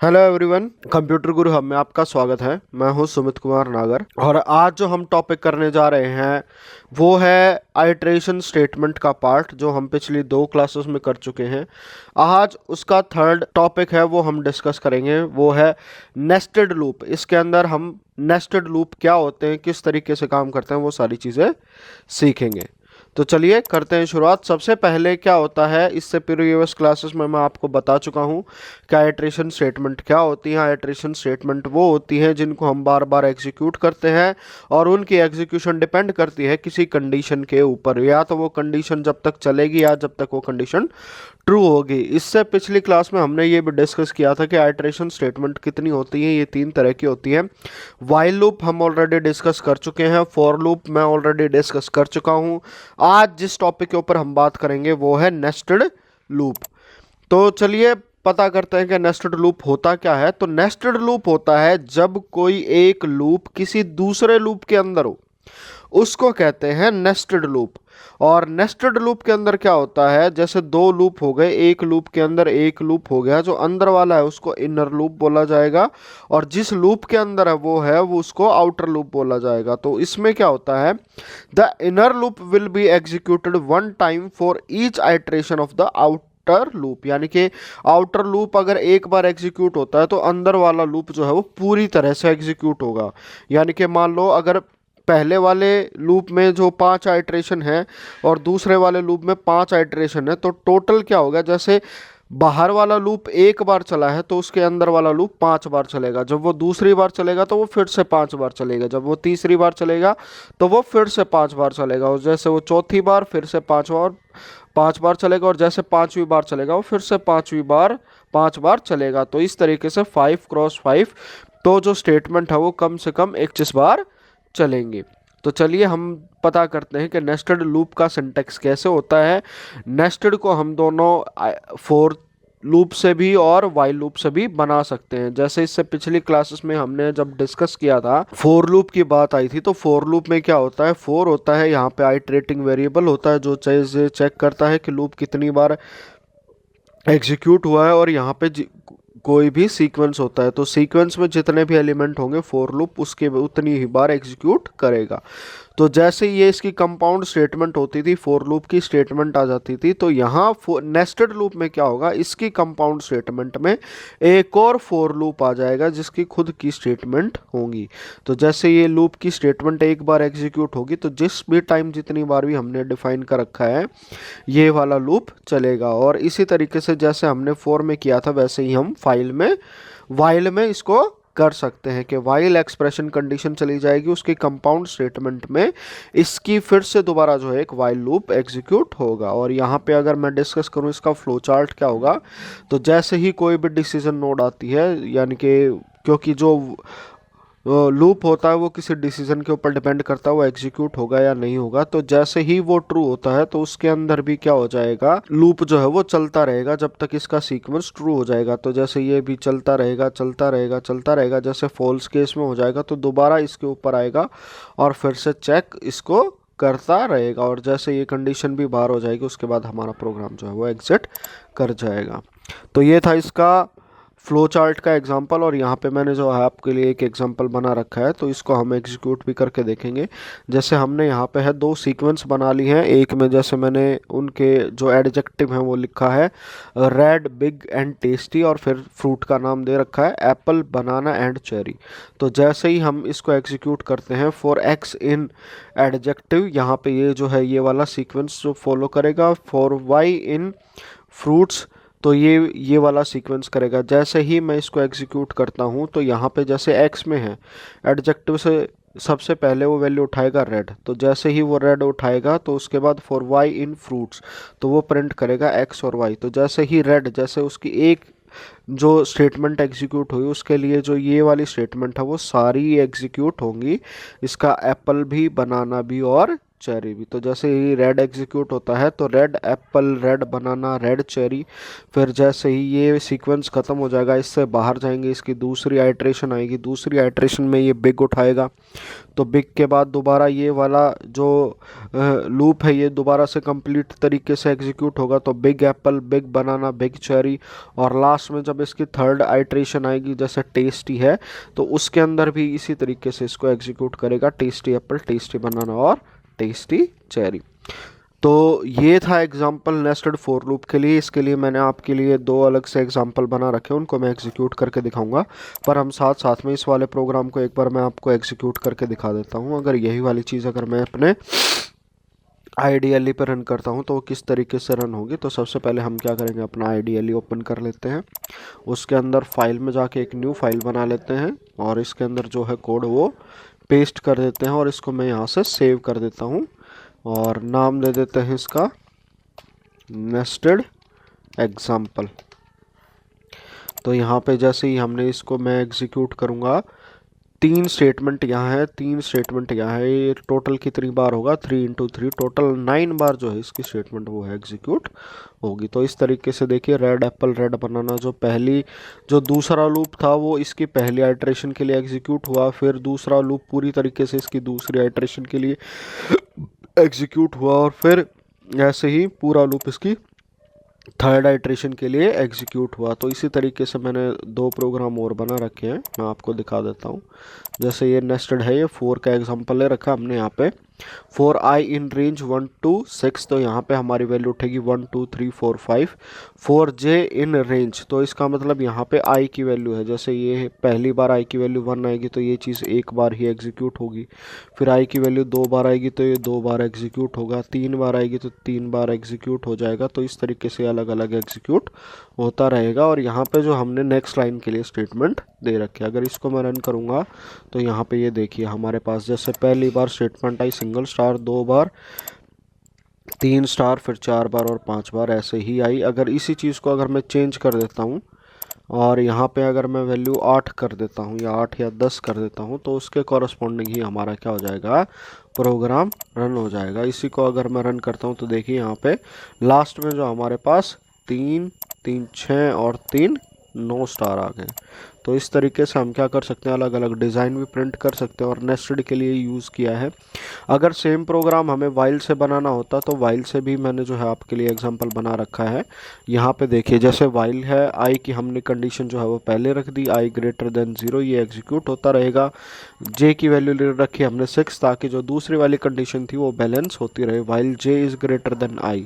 Hello everyone, computer गुरु hub में आपका स्वागत है। मैं हूं सुमित कुमार नागर और आज जो हम टॉपिक करने जा रहे हैं वो है आइटरेशन स्टेटमेंट का पार्ट, जो हम पिछली 2 क्लासेस में कर चुके हैं। आज उसका थर्ड टॉपिक है वो हम डिस्कस करेंगे, वो है नेस्टेड लूप। इसके अंदर हम नेस्टेड लूप क्या होते हैं, किस तरीके से काम करते हैं, वो सारी चीज़ें सीखेंगे। तो चलिए करते हैं शुरुआत। सबसे पहले क्या होता है, इससे प्रीवियस क्लासेस में मैं आपको बता चुका हूँ कि आइटरेशन स्टेटमेंट क्या होती है। आइटरेशन स्टेटमेंट वो होती है जिनको हम बार बार एग्जीक्यूट करते हैं और उनकी एग्जीक्यूशन डिपेंड करती है किसी कंडीशन के ऊपर, या तो वो कंडीशन जब तक चलेगी या जब तक वो कंडीशन ट्रू होगी। इससे पिछली क्लास में हमने ये भी डिस्कस किया था कि आइटरेशन स्टेटमेंट कितनी होती है। ये 3 तरह की होती है। वाइल लूप हम ऑलरेडी डिस्कस कर चुके हैं, फॉर लूप मैं ऑलरेडी डिस्कस कर चुका हूँ। आज जिस टॉपिक के ऊपर हम बात करेंगे वो है नेस्टेड लूप। तो चलिए पता करते हैं कि नेस्टेड लूप होता क्या है। तो नेस्टेड लूप होता है जब कोई एक लूप किसी दूसरे लूप के अंदर हो, उसको कहते हैं नेस्टेड लूप। और नेस्टेड लूप के अंदर क्या होता है, जैसे 2 लूप हो गए, एक लूप के अंदर एक लूप हो गया, जो अंदर वाला है उसको इनर लूप बोला जाएगा और जिस लूप के अंदर है वो उसको आउटर लूप बोला जाएगा। तो इसमें क्या होता है, the inner loop will be executed one time for each iteration of the outer loop. यानी कि आउटर लूप अगर एक बार एग्जीक्यूट होता है तो अंदर वाला लूप जो है वो पूरी तरह से एग्जीक्यूट होगा। यानी कि मान लो अगर पहले वाले लूप में जो 5 आइटरेशन है और दूसरे वाले लूप में 5 आइटरेशन है, तो टोटल क्या होगा, जैसे बाहर वाला लूप एक बार चला है तो उसके अंदर वाला लूप 5 बार चलेगा। जब वो दूसरी बार चलेगा तो वो फिर से 5 बार चलेगा। जब वो तीसरी बार चलेगा तो वो फिर से 5 बार चलेगा। और जैसे वो चौथी बार फिर से 5 बार चलेगा और जैसे 5वीं बार चलेगा वो फिर से 5वीं बार 5 बार चलेगा। तो इस तरीके से 5 क्रॉस 5 तो जो स्टेटमेंट है वो कम से कम 21 बार चलेंगे। तो चलिए हम पता करते हैं कि नेस्टेड लूप का सिंटैक्स कैसे होता है। नेस्टेड को हम दोनों फोर लूप से भी और वाइल लूप से भी बना सकते हैं। जैसे इससे पिछली क्लासेस में हमने जब डिस्कस किया था, फोर लूप की बात आई थी, तो फोर लूप में क्या होता है, फोर होता है यहाँ पे आइटरेटिंग वेरिएबल होता है जो चेक करता है कि लूप कितनी बार एग्जीक्यूट हुआ है। और यहाँ पे कोई भी सीक्वेंस होता है तो सीक्वेंस में जितने भी एलिमेंट होंगे फोर लूप उसके उतनी ही बार एग्जीक्यूट करेगा। तो जैसे ये इसकी कंपाउंड स्टेटमेंट होती थी, फोर लूप की स्टेटमेंट आ जाती थी, तो यहाँ नेस्टेड लूप में क्या होगा, इसकी कंपाउंड स्टेटमेंट में एक और फोर लूप आ जाएगा जिसकी खुद की स्टेटमेंट होगी। तो जैसे ये लूप की स्टेटमेंट एक बार एग्जीक्यूट होगी तो जिस भी टाइम जितनी बार भी हमने डिफाइन कर रखा है ये वाला लूप चलेगा। और इसी तरीके से जैसे हमने फोर में किया था वैसे ही हम वाइल में इसको कर सकते हैं कि वाइल एक्सप्रेशन कंडीशन चली जाएगी, उसकी कंपाउंड स्टेटमेंट में इसकी फिर से दोबारा जो है एक वाइल लूप एग्जीक्यूट होगा। और यहाँ पे अगर मैं डिस्कस करूँ इसका फ्लो चार्ट क्या होगा, तो जैसे ही कोई भी डिसीजन नोड आती है, यानी कि क्योंकि जो लूप होता है वो किसी डिसीजन के ऊपर डिपेंड करता है वो एग्जीक्यूट होगा या नहीं होगा, तो जैसे ही वो ट्रू होता है तो उसके अंदर भी क्या हो जाएगा, लूप जो है वो चलता रहेगा जब तक इसका सीक्वेंस ट्रू हो जाएगा। तो जैसे ये भी चलता रहेगा चलता रहेगा चलता रहेगा, जैसे फॉल्स केस में हो जाएगा तो दोबारा इसके ऊपर आएगा और फिर से चेक इसको करता रहेगा। और जैसे ये कंडीशन भी बाहर हो जाएगी उसके बाद हमारा प्रोग्राम जो है वो एग्जिट कर जाएगा। तो ये था इसका फ्लो चार्ट का एग्जांपल। और यहाँ पे मैंने जो है आपके लिए एक एग्जांपल बना रखा है, तो इसको हम एग्जीक्यूट भी करके देखेंगे। जैसे हमने यहाँ पे है 2 सीक्वेंस बना ली हैं। एक में जैसे मैंने उनके जो एडजेक्टिव हैं वो लिखा है रेड, बिग एंड टेस्टी, और फिर फ्रूट का नाम दे रखा है एप्पल, बनाना एंड चेरी। तो जैसे ही हम इसको एग्जीक्यूट करते हैं फॉर एक्स इन एडजेक्टिव, यहाँ पे ये जो है ये वाला सीक्वेंस जो फॉलो करेगा। फॉर वाई इन फ्रूट्स, तो ये वाला सीक्वेंस करेगा। जैसे ही मैं इसको एग्जीक्यूट करता हूँ तो यहाँ पे जैसे एक्स में है एडजेक्टिव से सबसे पहले वो वैल्यू उठाएगा रेड, तो जैसे ही वो रेड उठाएगा तो उसके बाद फॉर वाई इन फ्रूट्स तो वो प्रिंट करेगा एक्स और वाई। तो जैसे ही रेड, जैसे उसकी एक जो स्टेटमेंट एग्जीक्यूट हुई उसके लिए जो ये वाली स्टेटमेंट है वो सारी एग्जीक्यूट होंगी, इसका एप्पल भी, बनाना भी और चेरी भी। तो जैसे ही रेड एग्जीक्यूट होता है तो red Apple, red banana, red cherry, फिर जैसे ही ये सीक्वेंस ख़त्म हो जाएगा, इससे बाहर जाएंगे, इसकी दूसरी आइट्रेशन आएगी, दूसरी आइट्रेशन में ये बिग उठाएगा, तो बिग के बाद दोबारा ये वाला जो लूप है ये दोबारा से कंप्लीट तरीके से एग्जीक्यूट होगा। तो बिग एप्पल, बिग बनाना, बिग चेरी, और लास्ट में जब इसकी थर्ड आइट्रेशन आएगी जैसे टेस्टी है, तो उसके अंदर भी इसी तरीके से इसको एग्जीक्यूट करेगा, टेस्टी एप्पल, टेस्टी बनाना और टेस्टी चेरी। तो ये था एग्जाम्पल नेस्टेड फॉर लूप के लिए। इसके लिए मैंने आपके लिए दो अलग से एग्जाम्पल बना रखे हैं, उनको मैं एग्जीक्यूट करके दिखाऊंगा। पर हम साथ साथ में इस वाले प्रोग्राम को एक बार मैं आपको एग्जीक्यूट करके दिखा देता हूँ। अगर यही वाली चीज़ अगर मैं अपने IDLE पर रन करता हूँ तो वो किस तरीके से रन होगी। तो सबसे पहले हम क्या करेंगे, अपना IDLE ओपन कर लेते हैं, उसके अंदर फाइल में जाके एक न्यू फाइल बना लेते हैं और इसके अंदर जो है कोड वो पेस्ट कर देते हैं और इसको मैं यहाँ से सेव कर देता हूँ और नाम दे देते हैं इसका नेस्टेड एग्जाम्पल। तो यहाँ पे जैसे ही हमने इसको मैं एग्जीक्यूट करूँगा, 3 स्टेटमेंट यहाँ है, 3 स्टेटमेंट यहाँ है, ये टोटल कितनी बार होगा, 3 × 3 टोटल 9 बार जो है इसकी स्टेटमेंट वो है एग्जीक्यूट होगी। तो इस तरीके से देखिए रेड एप्पल, रेड बनाना, जो दूसरा लूप था वो इसकी पहली आइट्रेशन के लिए एग्जीक्यूट हुआ, फिर दूसरा लूप पूरी तरीके से इसकी दूसरी आइट्रेशन के लिए एग्जीक्यूट हुआ, और फिर ऐसे ही पूरा लूप इसकी थर्ड आइट्रेशन के लिए एग्जीक्यूट हुआ। तो इसी तरीके से मैंने 2 प्रोग्राम और बना रखे हैं, मैं आपको दिखा देता हूँ। जैसे ये नेस्टेड है, ये 4 का एग्जांपल ले रखा हमने यहाँ पे, for i in range 1 to 6, तो यहाँ पे हमारी वैल्यू उठेगी 1 2 3 4 5। फॉर j इन रेंज, तो इसका मतलब यहाँ पे i की वैल्यू है, जैसे ये पहली बार i की वैल्यू 1 आएगी तो ये चीज़ एक बार ही एग्जीक्यूट होगी, फिर i की वैल्यू 2 बार आएगी तो ये 2 बार एग्जीक्यूट होगा, 3 बार आएगी तो 3 बार एग्जीक्यूट हो जाएगा। तो इस तरीके से अलग अलग एग्जीक्यूट होता रहेगा। और यहाँ पे जो हमने नेक्स्ट लाइन के लिए स्टेटमेंट दे रखी है, अगर इसको मैं रन करूँगा तो यहाँ पे ये देखिए हमारे पास जैसे पहली बार स्टेटमेंट आई सिंगल स्टार, 2 बार, 3 स्टार, फिर 4 बार और 5 बार ऐसे ही आई। अगर इसी चीज़ को अगर मैं चेंज कर देता हूँ और यहाँ पे अगर मैं वैल्यू 8 कर देता हूँ या 8 या 10 कर देता हूँ तो उसके कॉरस्पॉन्डिंग ही हमारा क्या हो जाएगा, प्रोग्राम रन हो जाएगा। इसी को अगर मैं रन करता हूँ तो देखिए यहाँ पे लास्ट में जो हमारे पास 3 3 6 और 3 9 स्टार आ गए। तो इस तरीके से हम क्या कर सकते हैं, अलग अलग डिज़ाइन भी प्रिंट कर सकते हैं और नेस्टेड के लिए यूज़ किया है। अगर सेम प्रोग्राम हमें वाइल से बनाना होता तो वाइल से भी मैंने जो है आपके लिए एग्जांपल बना रखा है। यहाँ पे देखिए जैसे वाइल है, आई की हमने कंडीशन जो है वो पहले रख दी, i ग्रेटर देन 0, ये एग्जीक्यूट होता रहेगा। j की वैल्यू ले रखी हमने 6 ताकि जो दूसरी वाली कंडीशन थी वो बैलेंस होती रहे, while j is greater than i।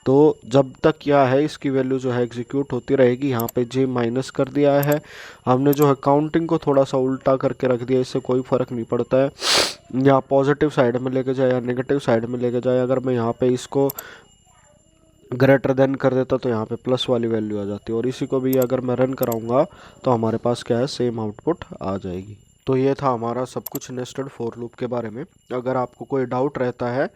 तो जब तक क्या है इसकी वैल्यू जो है एग्जीक्यूट होती रहेगी। यहाँ पे j माइनस कर दिया है हमने, जो है काउंटिंग को थोड़ा सा उल्टा करके रख दिया, इससे कोई फ़र्क नहीं पड़ता है, या पॉजिटिव साइड में लेके जाए या नेगेटिव साइड में लेके जाए। अगर मैं यहाँ पे इसको ग्रेटर देन कर देता तो यहाँ पे प्लस वाली वैल्यू आ जाती है, और इसी को भी अगर मैं रन कराऊंगा तो हमारे पास क्या है, सेम आउटपुट आ जाएगी। तो ये था हमारा सब कुछ नेस्टेड फॉर लूप के बारे में। अगर आपको कोई डाउट रहता है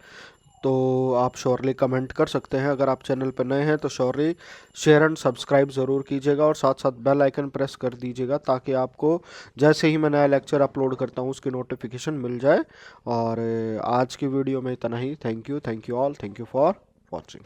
तो आप श्योरली कमेंट कर सकते हैं। अगर आप चैनल पर नए हैं तो श्योरली शेयर एंड सब्सक्राइब ज़रूर कीजिएगा और साथ साथ बेल आइकन प्रेस कर दीजिएगा ताकि आपको जैसे ही मैं नया लेक्चर अपलोड करता हूँ उसकी नोटिफिकेशन मिल जाए। और आज की वीडियो में इतना ही। Thank you all, thank you for watching.